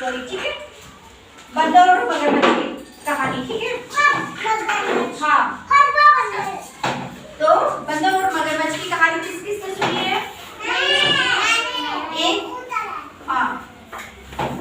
Story, ठीक है। बंदर और मगरमच्छ की कहानी, ठीक है। हाँ, तो बंदर और मगरमच्छ की कहानी किस किस ने सुनी है?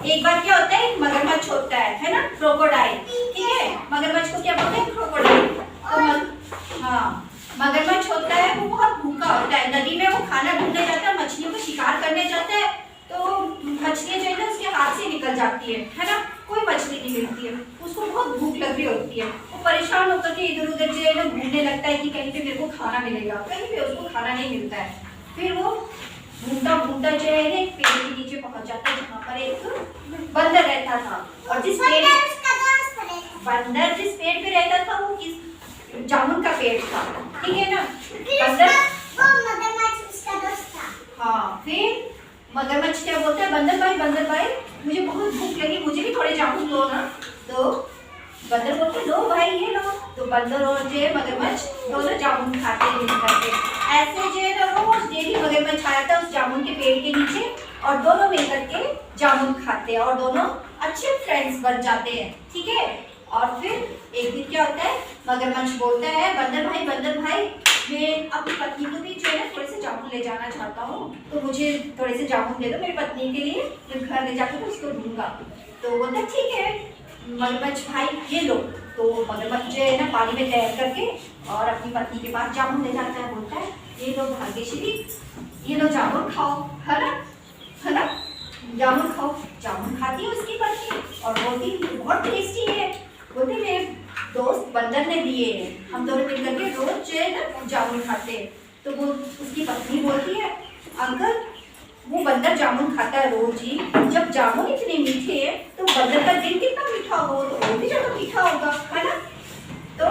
एक बार क्या होता है, मगरमच्छ होता है ना, क्रोकोडाइल, ठीक है। मगरमच्छ को क्या बोलते हैं? क्रोकोडाइल। तो हाँ, मगरमच्छ होता है, वो बहुत भूखा होता है। नदी में वो खाना ढूंढने जाता है, मछलियों को शिकार करने जाता है, तो मछलियां जो है ना उसके हाथ से निकल जाती है ना, कोई मछली नहीं मिलती है। उसको बहुत भूख लग रही होती है, वो परेशान होकर के इधर उधर जो है ना घूमने लगता है कि कहीं पे मेरे को खाना मिलेगा, कहीं पे उसको खाना नहीं मिलता है। फिर वो घूमता घूमता जो है ना एक पेड़ के नीचे पहुंच जाता है, जहाँ पर एक बंदर रहता था। और बंदर जिस पेड़ पे रहता था वो किस जामुन का पेड़ था, ठीक है ना। बंदर हाँ, फिर मगरमच्छ क्या बोलता है, बंदर भाई मुझे बहुत भूख लगी, मुझे भी थोड़े जामुन दो ना। तो बंदर बोलते हैं लो भाई ये लो। तो बंदर और जो है मगरमच्छ दोनों जामुन खाते मिल करके। ऐसे जो है ना रोज डेली मगरमच्छ आया था उस जामुन के पेड़ के नीचे, और दोनों मिलकर के जामुन खाते हैं और दोनों अच्छे फ्रेंड्स बन जाते हैं, ठीक है। और फिर एक दिन क्या होता है, मगरमच्छ बोलता है बंदर भाई मैं अपनी पत्नी को भी जो है ना थोड़े से जामुन ले जाना चाहता हूँ, तो मुझे थोड़े से जामुन दे दो मेरी पत्नी के लिए, मैं घर ले जाकर उसको दूंगा। तो बोलता है ठीक है मगरमच्छ भाई ये लो। तो मगरमच्छ जो है ना पानी में तैर करके और अपनी पत्नी के पास जामुन ले जाता है, बोलता है ये लो भाग्यश्री, ये लो जामुन खाओ, है ना, जामुन खाओ। जामुन खाती है उसकी पत्नी और बोलती बहुत टेस्टी है। बोलते मेरे दोस्त बंदर ने दिए हैं, हम दोनों मिल करके रोज जो है ना जामुन खाते हैं। तो वो उसकी पत्नी बोलती है अंकल वो बंदर जामुन खाता है रोज ही, जब जामुन इतने मीठे हैं तो बंदर का दिल कितना मीठा होगा, तो और भी ज्यादा मीठा होगा, है ना। तो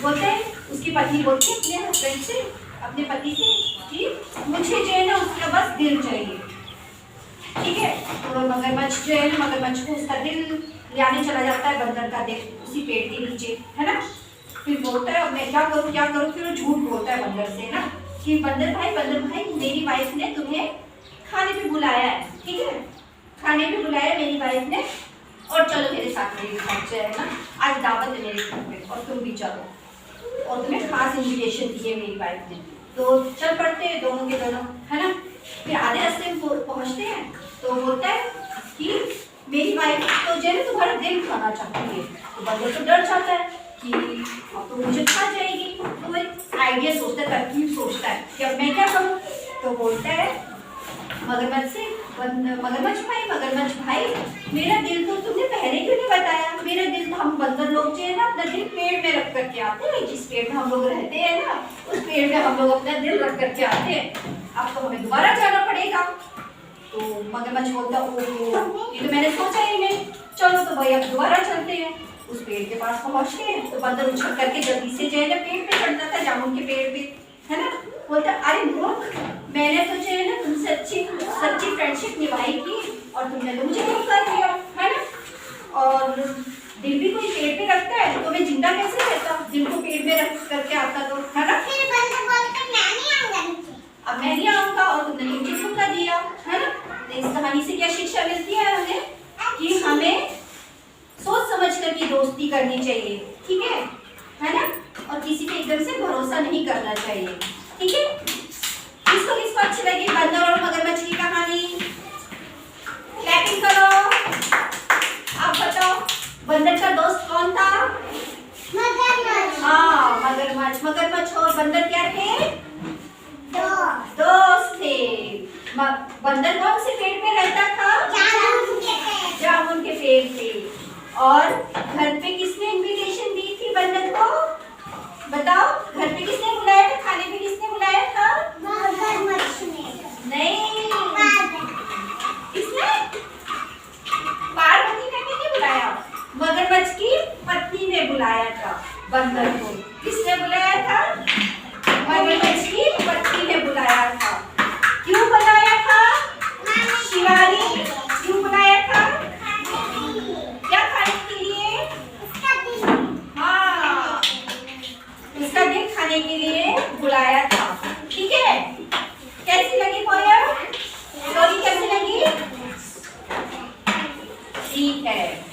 बोलते हैं उसकी पत्नी बोलती है अपने हस्बैंड से, अपने पति से कि मुझे जो है ना उसका बस दिल चाहिए, ठीक है। तो मगरमच्छ जो है ना मगरमच्छ को उसका दिल लाने चला जाता है बंदर का दिल उसी पेड़ के नीचे, है ना। फिर बोलता है अब मैं क्या करूँ। फिर वो झूठ बोलता है बंदर से ना कि बंदर भाई मेरी वाइफ ने तुम्हें खाने पे बुलाया है, ठीक है, खाने पे बुलाया मेरी वाइफ ने, और चलो मेरे साथ मेरे घर जो है ना आज दावत है मेरे घर पे और तुम भी चलो, और तुम्हें खास इन्विटेशन दी है मेरी वाइफ ने। तो चल पड़ते हैं दोनों के दोनों, है ना। फिर आधे रास्ते में पहुंचते हैं तो बोलता है कि मेरी वाइफ तो जो है ना तुम्हारा दिल खाना चाहती है। तो बंदर तो डर जाता है कि अब तो मुझे खा जाएगी। तो एक आइडिया सोचता है, तरकीब सोचता है कि अब मैं क्या करूँ। तो बोलता है मगरमच्छ से मगरमच्छ भाई मेरा दिल तो तुमने पहले क्यों नहीं बताया। मेरा दिल तो हम बंदर लोग जो है ना अपना दिल पेड़ में रख करके आते हैं, जिस पेड़ में हम लोग रहते हैं ना उस पेड़ में हम लोग अपना दिल रख करके आते हैं, अब तो हमें दोबारा जाना पड़ेगा। तो मगरमच्छ बोलता ओहो ये तो मैंने सोचा ही नहीं, चलो तो भाई अब दोबारा चलते हैं। उस पेड़ के पास पहुंचते हैं तो बंदर उछल करके जल्दी से जो है ना पेड़ पे चढ़ता था, जामुन के पेड़ पे, है ना। बोलता अरे मूर्ख मैंने तो जो है ना तुमसे सच्ची फ्रेंडशिप निभाई थी और तुमने तो मुझे धोखा दिया, है ना। और दिल भी कोई पेड़ पे रखता है तो मैं जिंदा कैसे रहता, दिल को पेड़ में रख करके आता तो, है ना। अब मैं नहीं आऊंगा और तुमने मुझे धोखा दिया, है ना। तो इस कहानी से क्या शिक्षा मिलती है हमें कि हमें सोच समझ कर की दोस्ती करनी चाहिए, ठीक है ना। और किसी पे एकदम से भरोसा नहीं करना चाहिए, ठीक है। किसको अच्छी लगी बंदर और मगरमच्छ की कहानी? क्लैपिंग करो। आप बताओ बंदर का दोस्त कौन था? मगरमच्छ। हाँ मगरमच्छ और बंदर क्या थे? दोस्त थे। बंदर कौन से पेड़ पे रहता था? जामुन के पेड़ पे। और घर पे किसने इनविटेशन दी थी बंदर को? बताओ घर पे किसने बुलाया था, खाने पे किसने बुलाया था? मगरमच्छ ने। नहीं किसने? पार्वती ने नहीं बुलाया, मगरमच्छ की पत्नी ने बुलाया था बंदर को। किसने बुलाया था? मगरमच्छ की पत्नी ने बुलाया था। क्यों बुलाया था? शिवानी क्यों बुलाया था? क्या खाने के लिए? हाँ उसका दिल ठीक है।